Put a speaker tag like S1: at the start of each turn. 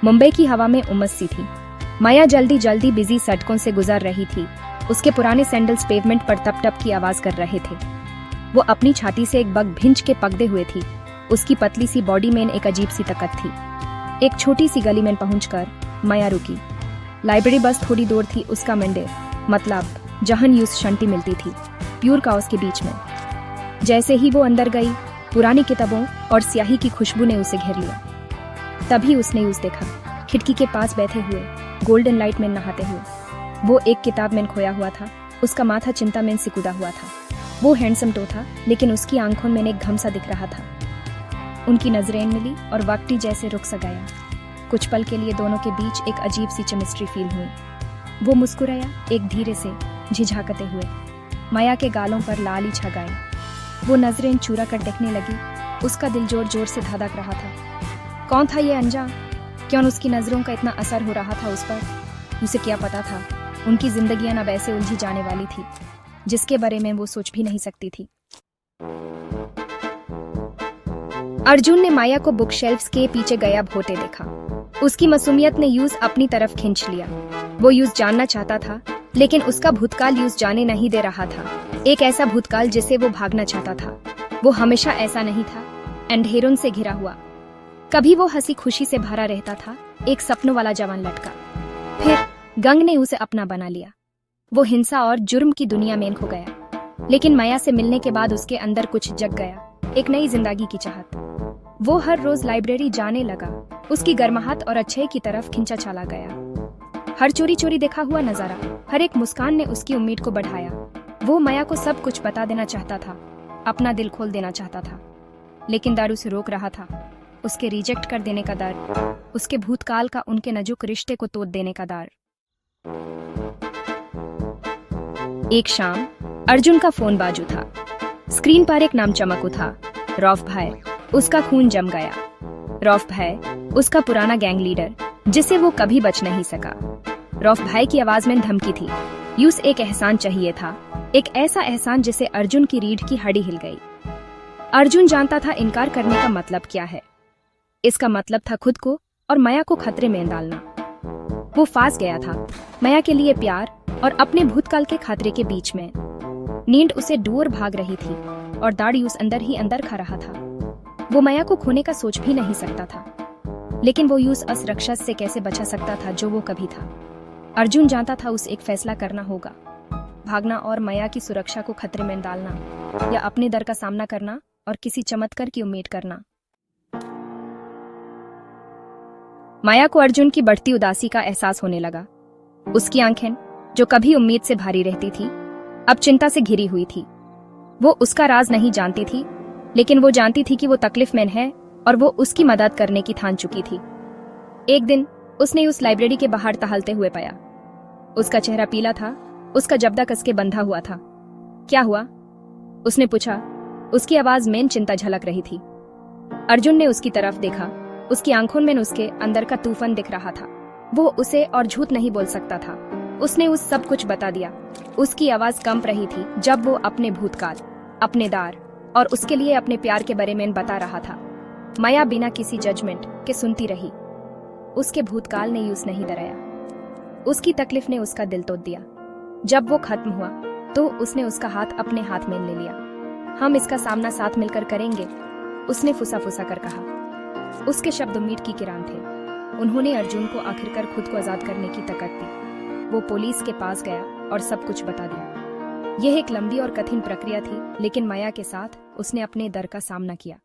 S1: मुंबई की हवा में उमस सी थी। माया जल्दी जल्दी बिजी सड़कों से गुजर रही थी। उसके पुराने सैंडल्स पेवमेंट पर टप टप की आवाज कर रहे थे। वो अपनी छाती से एक बग भिंच के पकड़े हुए थी। उसकी पतली सी बॉडी में एक अजीब सी ताकत थी। एक छोटी सी गली में पहुंचकर माया रुकी। लाइब्रेरी बस थोड़ी दूर थी उसका मंदिर, मतलब जहां यूज शांति मिलती थी, प्योर काओस के बीच में। जैसे ही वो अंदर गई, पुरानी किताबों और स्याही की खुशबू ने उसे घेर लिया। तभी उसने यूज देखा, खिड़की के पास बैठे हुए, गोल्डन लाइट में नहाते हुए। वो एक किताब में खोया हुआ था। उसका माथा चिंता में सिकुड़ा हुआ था। वो हैंडसम तो था, लेकिन उसकी आंखों में एक घम सा दिख रहा था। उनकी नजरें मिली और वक्ती जैसे रुक सा गया। कुछ पल के लिए दोनों के बीच एक अजीब सी केमिस्ट्री फील हुई। वो मुस्कुराया, एक धीरे से झिझाकते हुए। माया के गालों पर लाली छा गई। वो नजरें चुरा कर देखने लगी। उसका दिल जोर जोर से धड़क रहा था। कौन था ये अनजान? क्यों उसकी नजरों का इतना असर हो रहा था उस पर? उसे क्या पता था उनकी जिंदगियां अब ऐसे उलझी जाने वाली थी, जिसके बारे में वो सोच भी नहीं सकती थी। अर्जुन ने माया को बुक शेल्फ्स के पीछे गायब होते देखा। उसकी मासूमियत ने यूज अपनी तरफ खींच लिया। वो यूज जानना चाहता था, लेकिन उसका भूतकाल यूज जाने नहीं दे रहा था। एक ऐसा भूतकाल जिसे वो भागना चाहता था। वो हमेशा ऐसा नहीं था, अंधेरों से घिरा हुआ। कभी वो हंसी खुशी से भरा रहता था, एक सपनों वाला जवान लड़का। फिर गंग ने उसे अपना बना लिया। वो हिंसा और जुर्म की दुनिया में खो गया। लेकिन माया से मिलने के बाद उसके अंदर कुछ जग गया, एक नई जिंदगी की चाहत। वो हर रोज लाइब्रेरी जाने लगा। उसकी गर्माहट और अच्छाई की तरफ खिंचा चला गया। हर चोरी चोरी देखा हुआ नजारा, हर एक मुस्कान ने उसकी उम्मीद को बढ़ाया। वो माया को सब कुछ बता देना चाहता था, अपना दिल खोल देना चाहता था, लेकिन डर उसे रोक रहा था। उसके रिजेक्ट कर देने का डर, उसके भूतकाल का उनके नाजुक रिश्ते को तोड़ देने का डर। एक शाम अर्जुन का फोन बाजू था। स्क्रीन पर एक नाम चमक उठा, रौफ भाई। उसका खून जम गया। रौफ भाई, उसका पुराना गैंग लीडर, जिसे वो कभी बच नहीं सका। रौफ भाई की आवाज में धमकी थी। यूस एक एहसान चाहिए था, एक ऐसा एहसान जिसे अर्जुन की रीढ़ की हड्डी हिल गई। अर्जुन जानता था इनकार करने का मतलब क्या है। इसका मतलब था खुद को और माया को खतरे में डालना। वो फांस गया था, माया के लिए प्यार और अपने भूतकाल के खतरे के बीच में। नींद उसे दूर भाग रही थी और दाढ़ी उस अंदर ही अंदर खा रहा था। वो माया को खोने का सोच भी नहीं सकता था, लेकिन वो यूस अस राक्षस से कैसे बचा सकता था जो वो कभी था। अर्जुन जानता था उसे एक फैसला करना होगा, भागना और माया की सुरक्षा को खतरे में डालना, या अपने डर का सामना करना और किसी चमत्कार की उम्मीद करना। माया को अर्जुन की बढ़ती उदासी का एहसास होने लगा। उसकी आंखें, जो कभी उम्मीद से भारी रहती थी, अब चिंता से घिरी हुई थी। वो उसका राज नहीं जानती थी, लेकिन वो जानती थी कि वो तकलीफ में है और वो उसकी मदद करने की ठान चुकी थी। एक दिन उसने उस लाइब्रेरी के बाहर टहलते हुए पाया। उसका चेहरा पीला था, उसका जबड़ा कसके बंधा हुआ था। क्या हुआ? उसने पूछा। उसकी आवाज में चिंता झलक रही थी। अर्जुन ने उसकी तरफ देखा। उसकी आंखों में उसके अंदर का तूफान दिख रहा था। वो उसे और झूठ नहीं बोल सकता था। उसने उस सब कुछ बता दिया। उसकी आवाज कंप रही थी जब वो अपने भूतकाल, अपने दार और उसके लिए अपने प्यार के बारे में बता रहा था। माया बिना किसी जजमेंट के सुनती रही। उसके भूतकाल ने उसे नहीं डराया। उसकी तकलीफ ने उसका दिल तोड़ दिया। जब वो खत्म हुआ तो उसने उसका हाथ अपने हाथ में ले लिया। हम इसका सामना साथ मिलकर करेंगे, उसने फुसा फुसा कर कहा। उसके शब्द उम्मीद की किरण थे। उन्होंने अर्जुन को आखिरकार खुद को आजाद करने की ताकत दी। वो पुलिस के पास गया और सब कुछ बता दिया। यह एक लंबी और कठिन प्रक्रिया थी, लेकिन माया के साथ उसने अपने डर का सामना किया।